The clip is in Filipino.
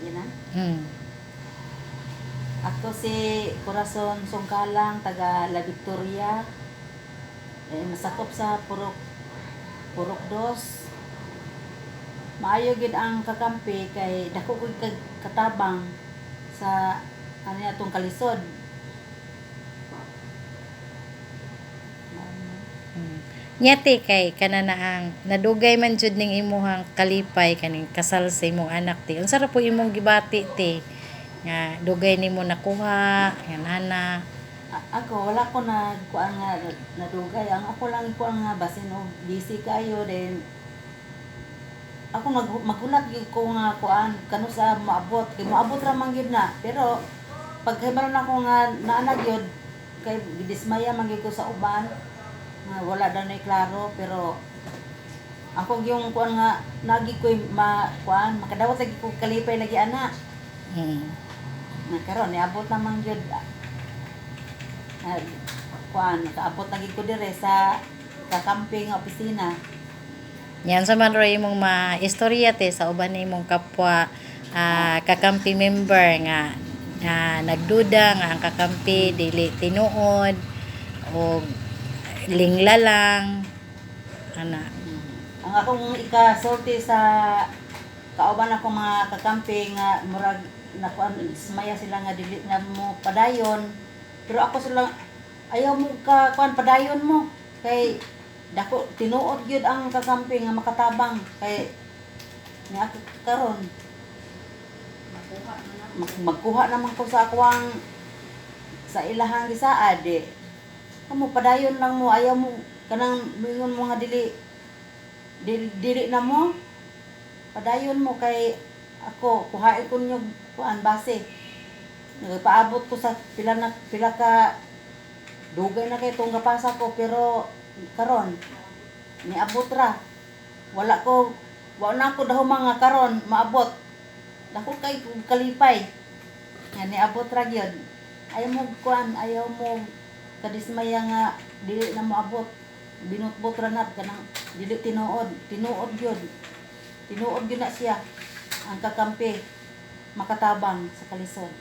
Yan na. Hmm. Ako si Corazon Songkalang, taga La Victoria. Masakop sa Purok 2. Maayo gid ang kakampi kay dako ko'y katabang sa ano atong kalisod. Nyate kay kananaang nadugay man jud ning imuhang kalipay kaning kasal sa imong anak ti. Unsa ra po imong gibati ti nga dugay nimo nakuha nga nana. Ako wala ko nagkuan nga nadugay. Ang ako lang kuan nga basin og busy kayo then ako magulat gyud ko nga kuan kano sa maabot kay maabot ra man gyud na, pero pag hibaron ako nga naana gyud kay gidismaya man gyud ko sa uban nga wala daw na klaro, pero ako yung kuan nga nagi ko kuan makadawat lagi ko kalipay lagi ana. Na karon niabot naman gyud kuan nakaabot lagi ko dire sa kakamping nga opisina. Yan sa man ro imong maistorya te sa uban nimong kapwa kakampi member nga nagduda nga ang kakampi dili tinuod o linglalang ana. Ang akong ikasulti sa kauban akong mga kakampi nga murag nakuan ismaya sila nga dili na mo padayon, pero ako sila ayaw mo ka kuan padayon mo kay dako tinuod gyud ang kakampi nga makatabang kay ni ako karon magkuha naman ko sa akwang sa ilahang gisaad kamo padayon lang mo, ayaw mo kanang mingon mo nga dili na mo padayon mo kay ako kuhain ko niyo kuan base nagpaabot ko sa pila ka dugay na kay tong gapasa ko, pero karon niabot ra wala na ko daw mga karon maabot dako kay kalipay nga niabot ra gyud. Ayaw mo kuan, ayaw mo kadismaya nga dili na moabot, binutbot ra na kanang dili tinuod gyud na siya ang kakampi makatabang sa kalisod.